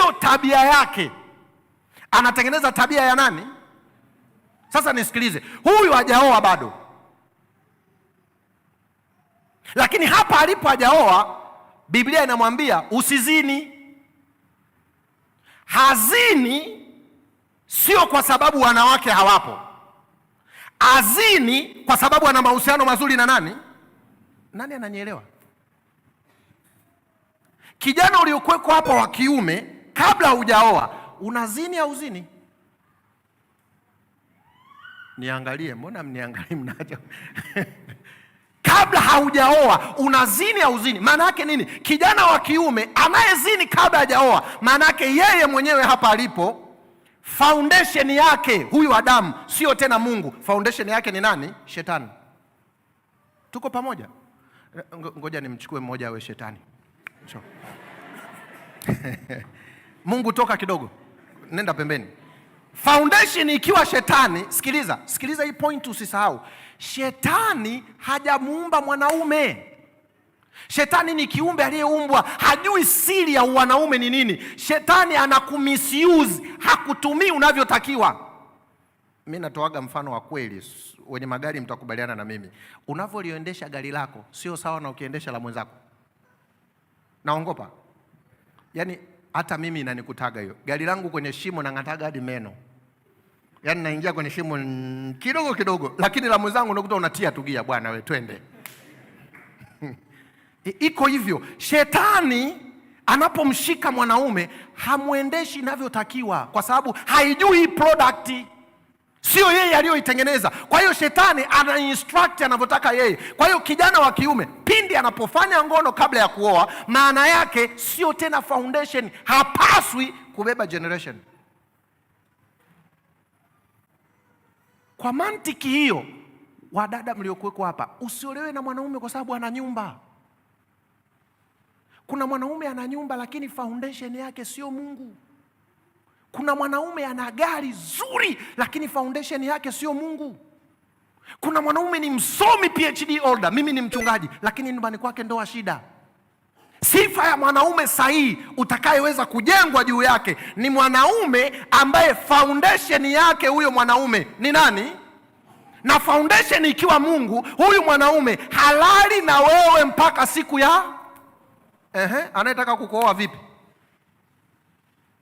sio tabia yake. Anatengeneza tabia ya nani? Sasa nisikilize, huyu hajaoa bado, lakini hapa alipo hajaoa, Biblia inamwambia usizini. Hazini sio kwa sababu wanawake hawapo. Azini kwa sababu ana mahusiano mazuri na nani? Nani ananielewa? Kijana uliokuweko hapa wa kiume, kabla hujaoa, unazini au uzini? Niangalie, mbona mniangalie mnaja? Kabla haujaoa unazini au uzini? Maana yake nini? Kijana wa kiume anayezini kabla hajaoa, maana yake yeye mwenyewe hapa alipo, foundation yake huyu Adamu sio tena Mungu. Foundation yake ni nani? Shetani. Tuko pamoja? Ngoja nimchukue mmoja awe shetani. Mungu toka kidogo, nenda pembeni. Foundation ikiwa shetani, sikiliza hii point usisahau. Shetani hajamuumba mwanaume. Shetani ni kiumbe aliyeumbwa, hajui siri ya wanaume ni nini. Shetani anakumisuse, hakutumii unavyotakiwa. Mimi natoaga mfano wa kweli, wenye magari mtakubaliana na mimi. Unavyoliendesha gari lako sio sawa na ukiendesha la mwenzako. Naongopa. Yaani hata mimi inanikutaga hiyo. Gari langu kwenye shimo na ngataga hadi meno. Yaani naingia kwenye shimo kidogo kidogo, lakini la mwenzangu unakuta unatia tu gia, bwana wewe twende. Iko hivyo. Shetani anapomshika mwanaume hamuendeshi inavyotakiwa, kwa sababu haijui product, sio yeye aliyoitengeneza. Kwa hiyo shetani ana instruct anavyotaka yeye. Kwa hiyo kijana wa kiume pindi anapofanya ngono kabla ya kuoa, maana yake sio tena foundation, hapaswi kubeba generation. Kwa mantiki hiyo, wadada mliokuweko hapa, usiolewe na mwanaume kwa sababu ana nyumba. Kuna mwanaume ana nyumba lakini foundation yake sio Mungu. Kuna mwanaume ana gari zuri lakini foundation yake sio Mungu. Kuna mwanaume ni msomi PhD holder, mimi ni mchungaji, lakini nyumbani kwake ndoa shida. Sifa ya mwanaume sahihi utakayeweza kujengwa juu yake ni mwanaume ambaye foundation yake huyo mwanaume ni nani? Na foundation ikiwa Mungu, huyu mwanaume halali na wewe mpaka siku ya anayetaka kukuoa vipi?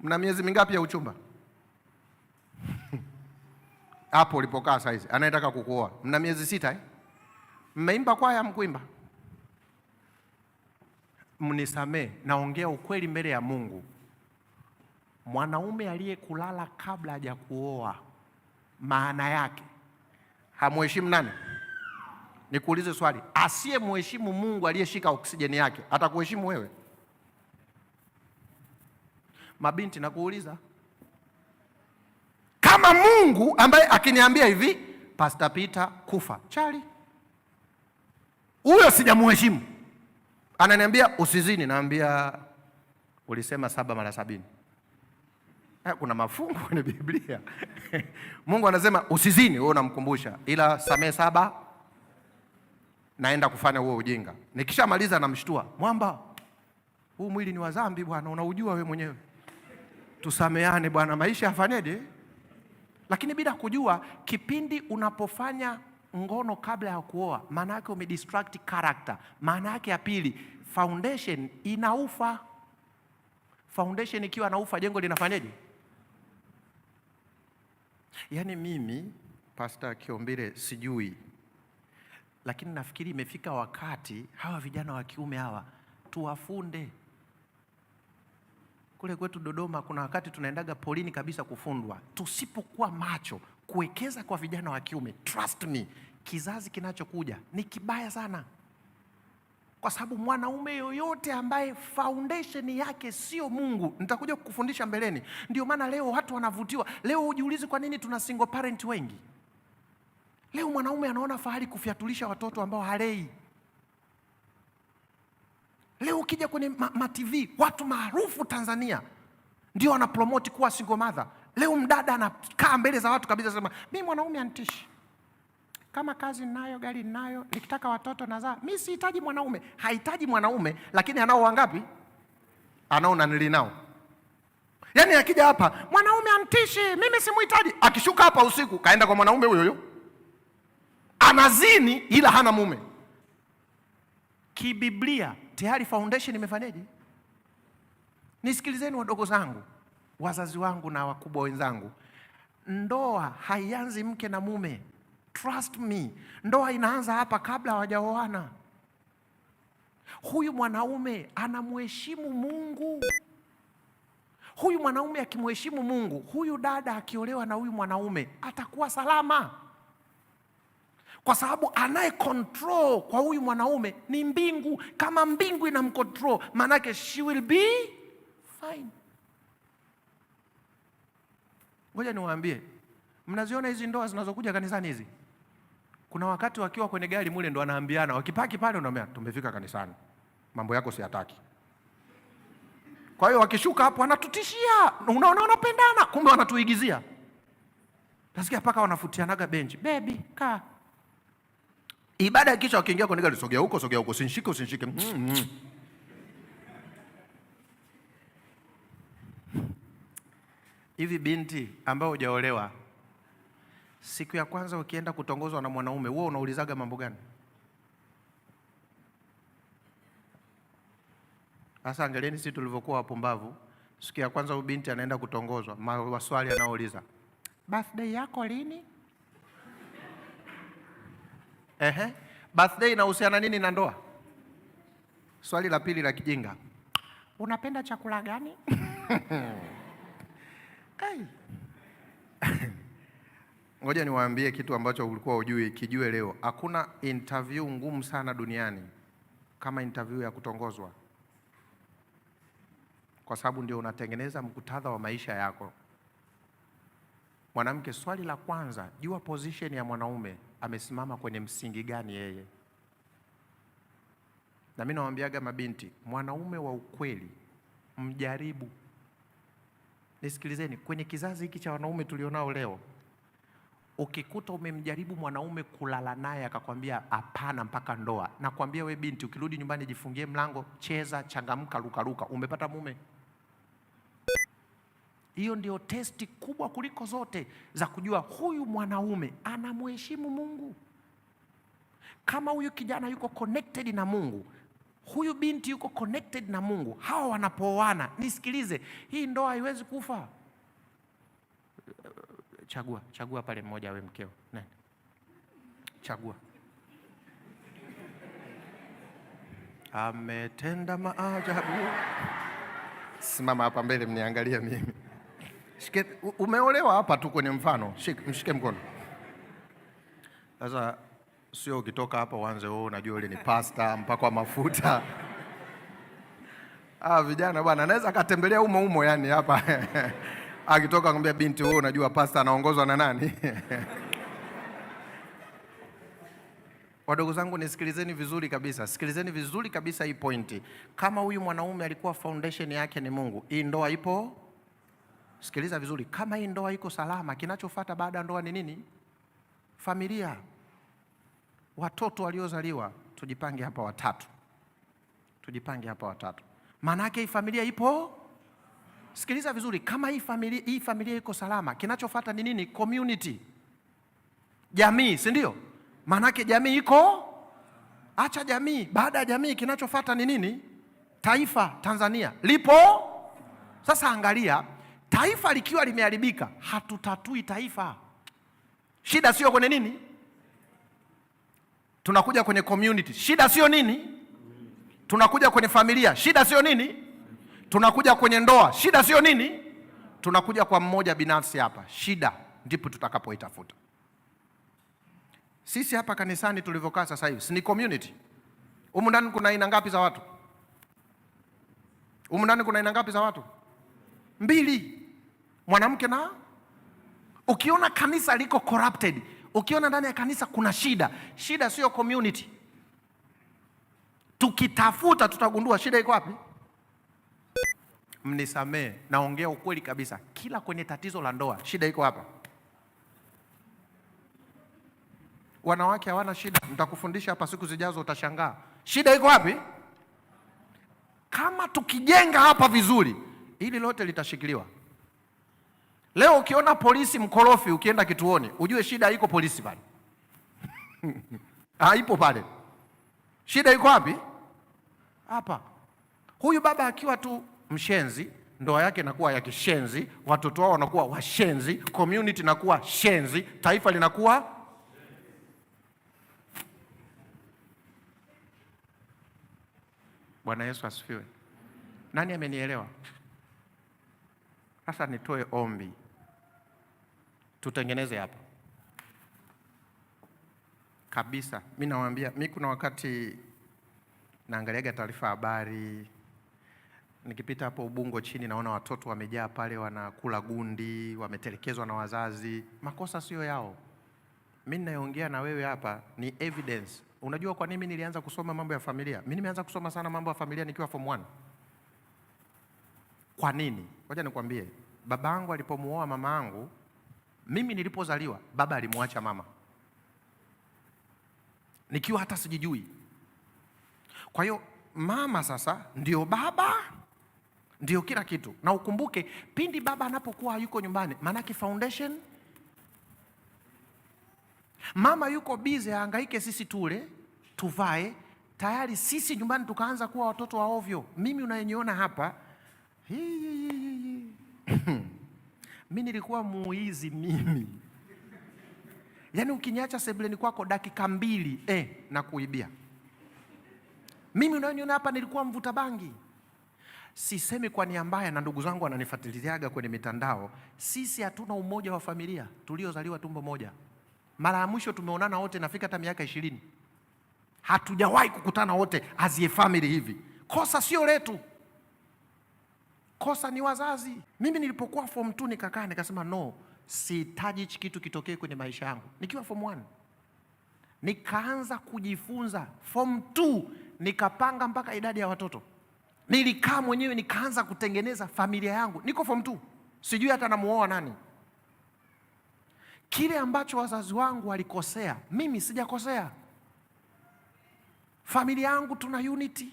Mna miezi mingapi ya uchumba? Hapo ulipokaa saizi, anayetaka kukuoa mna miezi 6 Mmeimba kwaya mkuimba? Mnisamee, naongea ukweli mbele ya Mungu. Mwanaume aliyekulala kabla hajakuoa, maana yake hamheshimu nani? Nikuulize swali, asiye mheshimu Mungu aliyeshika oksijeni yake, atakuheshimu wewe? Mabinti nakuuliza, kama Mungu ambaye akiniambia hivi, Pastor Peter kufa chali, huyo sijamheshimu. Ananiambia usizini, naambia ulisema 7 mara 70. Kuna mafungu kwenye Biblia. Mungu anasema usizini, wewe unamkumbusha, ila samee 7 naenda kufanya huo ujinga. Nikishamaliza namshtua, mwamba, huu mwili ni wa dhambi bwana, unaujua wewe mwenyewe. Tusameane bwana, maisha yafanyeje? Lakini bila kujua, kipindi unapofanya ngono kabla ya kuoa, maana yake umedistract character. Maana yake ya pili, foundation inaufa. Foundation ikiwa inaufa, jengo linafanyaje? Yaani mimi Pastor Kiombile sijui, lakini nafikiri imefika wakati hawa vijana wa kiume hawa tuwafunde. Kule kwetu Dodoma kuna wakati tunaendaga polini kabisa kufundwa. Tusipokuwa macho kuwekeza kwa vijana wa kiume, trust me, kizazi kinachokuja ni kibaya sana. Kwa sababu mwanaume yoyote ambaye foundation yake sio Mungu, nitakuja kukufundisha mbeleni. Ndio maana leo watu wanavutiwa. Leo ujiulize kwa nini tuna single parent wengi. Leo mwanaume anaona fahari kufiatulisha watoto ambao halei. Leo ukija kwenye TV, watu maarufu Tanzania ndio wanapromote kuwa single mother. Leo mdada anakaa mbele za watu kabisa sema, mimi mwanaume anitishi. Kama kazi ninayo, gari ninayo, nikitaka watoto nazaa, mimi sihitaji mwanaume. Hahitaji mwanaume, lakini anao wangapi? Anao na nili nao. Yaani akija hapa, mwanaume antishi, mimi simuhitaji. Akishuka hapa usiku, kaenda kwa mwanaume huyo. Anazini ila hana mume. Kibiblia, tayari foundation imefanyaje? Nisikilizeni wadogo zangu, wazazi wangu na wakubwa wenzangu. Ndoa haianzi mke na mume. Trust me. Ndoa inaanza hapa kabla hawajaoana. Huyu mwanaume anamheshimu Mungu. Huyu mwanaume akimheshimu Mungu, huyu dada akiolewa na huyu mwanaume atakuwa salama. Kwa sababu anaye control kwa huyu mwanaume ni mbingu. Kama mbingu inamcontrol, manake she will be fine. Ngoja niwaambie, mnaziona hizi ndoa zinazokuja kanisani hizi? Kuna wakati wakiwa kwenye gari mule ndo wanaambiana, wakipaki pale unaambia tumefika kanisani. Mambo yako siyataki. Kwa hiyo wakishuka hapo wanatutishia, unaona wanapendana, kumbe wanatuigizia. Nasikia paka wanafutianaga benchi. Baby, kaa. Ibada kisha wakiingia kwenye gari, sogea huko, usinishike, usinishike. Hivi binti ambao hujaolewa, siku ya kwanza ukienda kutongozwa na mwanaume, wewe unaulizaga mambo gani? Sasa angalieni sisi tulivyokuwa wapumbavu. Siku ya kwanza binti anaenda kutongozwa, maswali anaouliza, birthday yako lini? Birthday inahusiana nini na ndoa? Swali la pili la kijinga, unapenda chakula gani? Ngoja niwaambie kitu ambacho ulikuwa hujui, kijue leo. Hakuna interview ngumu sana duniani kama interview ya kutongozwa, kwa sababu ndio unatengeneza mkutadha wa maisha yako. Mwanamke, swali la kwanza, jua position ya mwanaume, amesimama kwenye msingi gani yeye. Na mimi nawaambiaga mabinti, mwanaume wa ukweli mjaribu. Nisikilizeni, kwenye kizazi hiki cha wanaume tulionao leo, ukikuta umemjaribu mwanaume kulala naye akakwambia hapana mpaka ndoa, nakwambia we binti, ukirudi nyumbani jifungie mlango, cheza, changamka, luka, umepata mume. Hiyo ndio testi kubwa kuliko zote za kujua huyu mwanaume anamheshimu Mungu. Kama huyu kijana yuko connected na Mungu, huyu binti yuko connected na Mungu, hawa wanapooana, nisikilize, hii ndoa haiwezi kufa. Chagua pale mmoja awe mkeo. Nani? Chagua. Ametenda maajabu. Simama hapa mbele mniangalie mimi. Shike, umeolewa hapa tu kwenye mfano. Mshike mkono. Sasa sio ukitoka hapa uanze wewe unajua yule ni pasta mpaka mafuta. Vijana bwana anaweza akatembelea umo yani hapa. Akitoka kumwambia binti wewe unajua pasta anaongozwa na nani? Wadogo zangu nisikilizeni vizuri kabisa. Sikilizeni vizuri kabisa hii pointi. Kama huyu mwanaume alikuwa foundation yake ni Mungu, hii ndoa ipo? Sikiliza vizuri. Kama hii ndoa iko salama, kinachofuata baada ya ndoa ni nini? Familia. Watoto waliozaliwa, tujipange hapa watatu. Maana yake hii familia ipo? Sikiliza vizuri, kama hii familia iko salama, kinachofuata ni nini? Community. Jamii, si ndio? Maana yake jamii iko? Acha jamii, baada ya jamii kinachofuata ni nini? Taifa. Tanzania lipo? Sasa angalia, taifa likiwa limeharibika, hatutatui taifa. Shida sio kwenye nini? Tunakuja kwenye community. Shida sio nini? Tunakuja kwenye familia. Shida sio nini? Tunakuja kwenye ndoa. Shida sio nini? Tunakuja kwa mmoja binafsi hapa. Shida ndipo tutakapoitafuta. Sisi hapa kanisani tulivyokaa sasa hivi, si ni community? Humu ndani kuna aina ngapi za watu? Mbili. Mwanamke na. Ukiona kanisa liko corrupted, ukiona ndani ya kanisa kuna shida sio community. Tukitafuta tutagundua shida iko wapi. Mnisamee, naongea ukweli kabisa. Kila kwenye tatizo la ndoa, shida iko hapa. Wanawake hawana shida. Nitakufundisha hapa siku zijazo utashangaa. Shida iko wapi? Kama tukijenga hapa vizuri, hili lote litashikiliwa. Leo ukiona polisi mkorofi ukienda kituoni, ujue shida haiko polisi pale. Haipo pale. Shida iko wapi? Hapa. Huyu baba akiwa tu mshenzi, ndoa yake inakuwa ya kishenzi, watoto wao wanakuwa washenzi, community inakuwa shenzi, taifa linakuwa. Bwana Yesu asifiwe. Nani amenielewa? Sasa nitoe ombi, tutengeneze hapa kabisa. Mimi nawaambia, mimi kuna wakati naangaliaga taarifa habari, nikipita hapo Ubungo chini naona watoto wamejaa pale wanakula gundi, wametelekezwa na wazazi. Makosa sio yao. Mimi ninayoongea na wewe hapa ni evidence. Unajua kwa nini nilianza kusoma mambo ya familia? Mimi nimeanza kusoma sana mambo ya familia nikiwa form 1. Kwa nini? Ngoja nikwambie. Babangu alipomuoa mama yangu, mimi nilipozaliwa, baba alimwacha mama, nikiwa hata sijijui. Kwa hiyo mama sasa ndio baba, ndio kila kitu. Na ukumbuke pindi baba anapokuwa yuko nyumbani, maanake foundation. Mama yuko busy ahangaike sisi tule, tuvae, tayari sisi nyumbani tukaanza kuwa watoto wa ovyo. Mimi unayeniona hapa, mimi nilikuwa muizi mimi. Yaani ukiniacha sebuleni kwako dakika 2 na kuibia. Mimi unayoniona hapa nilikuwa mvuta bangi. Sisemi kwa nia mbaya, na ndugu zangu wananifuatiliaga kwenye mitandao. Sisi hatuna umoja wa familia tuliozaliwa tumbo moja. Mara ya mwisho tumeonana wote nafika hata miaka 20. Hatujawahi kukutana wote as a family hivi. Kosa sio letu. Kosa ni wazazi. Mimi nilipokuwa form 2 nikakaa nikasema no, sihitaji hichi kitu kitokee kwenye maisha yangu. Nikiwa form 1 nikaanza kujifunza. Form 2 nikapanga mpaka idadi ya watoto. Nilikaa mwenyewe nikaanza kutengeneza familia yangu. Niko form 2. Sijui hata namuoa nani. Kile ambacho wazazi wangu walikosea, mimi sijakosea. Familia yangu tuna unity.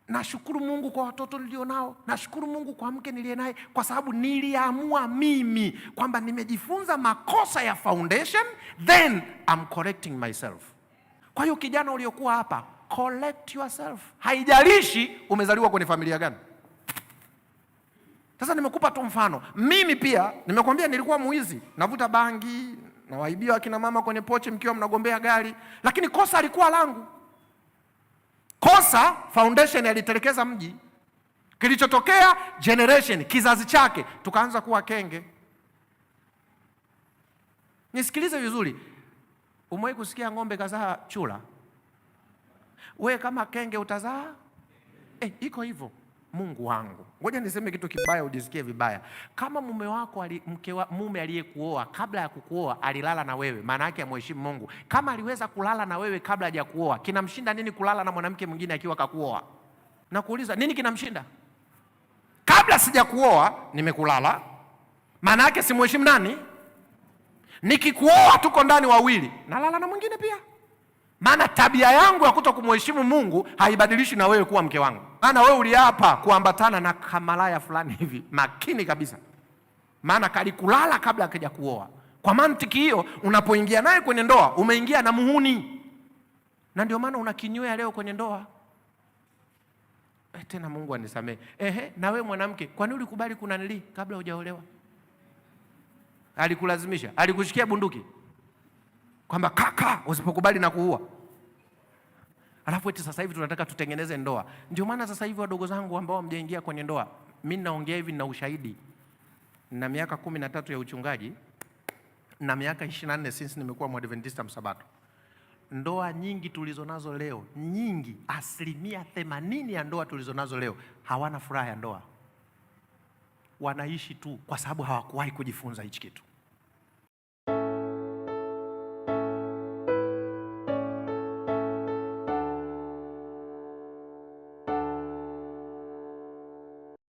Nashukuru Mungu kwa watoto nilionao. Nashukuru Mungu kwa mke niliye naye, kwa sababu niliamua mimi kwamba nimejifunza makosa ya foundation, then I'm correcting myself. Kwa hiyo kijana uliokuwa hapa, correct yourself. Haijalishi umezaliwa kwenye familia gani. Sasa nimekupa tu mfano. Mimi pia nimekwambia nilikuwa muizi, navuta bangi, nawaibia akina mama kwenye pochi mkiwa mnagombea gari, lakini kosa alikuwa langu. Kosa foundation alitelekeza mji. Kilichotokea generation, kizazi chake, tukaanza kuwa kenge. Nisikilize vizuri. Umewahi kusikia ng'ombe kazaa chura? We kama kenge utazaa? Iko hivyo. Mungu wangu, ngoja niseme kitu kibaya ujisikie vibaya. Kama mume wako mume aliyekuoa kabla ya kukuoa alilala na wewe, maana yake amheshimu Mungu. Kama aliweza kulala na wewe kabla hajakuoa, kinamshinda nini kulala na mwanamke mwingine akiwa kakuoa? Na kuuliza nini kinamshinda? Kabla sijakuoa nimekulala, maana yake simheshimu nani? Nikikuoa tuko ndani wawili, nalala na mwingine pia. Maana tabia yangu ya kutokumheshimu Mungu haibadilishi na wewe kuwa mke wangu. Maana wewe uliapa kuambatana na kamalaya fulani hivi, makini kabisa. Maana kalikulala kabla akaja kuoa. Kwa mantiki hiyo, unapoingia naye kwenye ndoa, umeingia na muhuni. Na ndio maana unakinywea leo kwenye ndoa. Tena Mungu anisamee. Na wewe mwanamke, kwa nini ulikubali kunanili kabla hujaolewa? Alikulazimisha? Alikushikia bunduki? Kwamba kaka usipokubali na kuua. Alafu eti sasa hivi tunataka tutengeneze ndoa. Ndio maana sasa hivi wadogo zangu ambao hamjaingia kwenye ndoa, mimi naongea hivi na ushahidi. Na miaka 13 ya uchungaji na miaka 24 since nimekuwa Mwadventista msabato. Ndoa nyingi tulizonazo leo, nyingi, 80% ya ndoa tulizonazo leo hawana furaha ya ndoa. Wanaishi tu kwa sababu hawakuwahi kujifunza hichi kitu.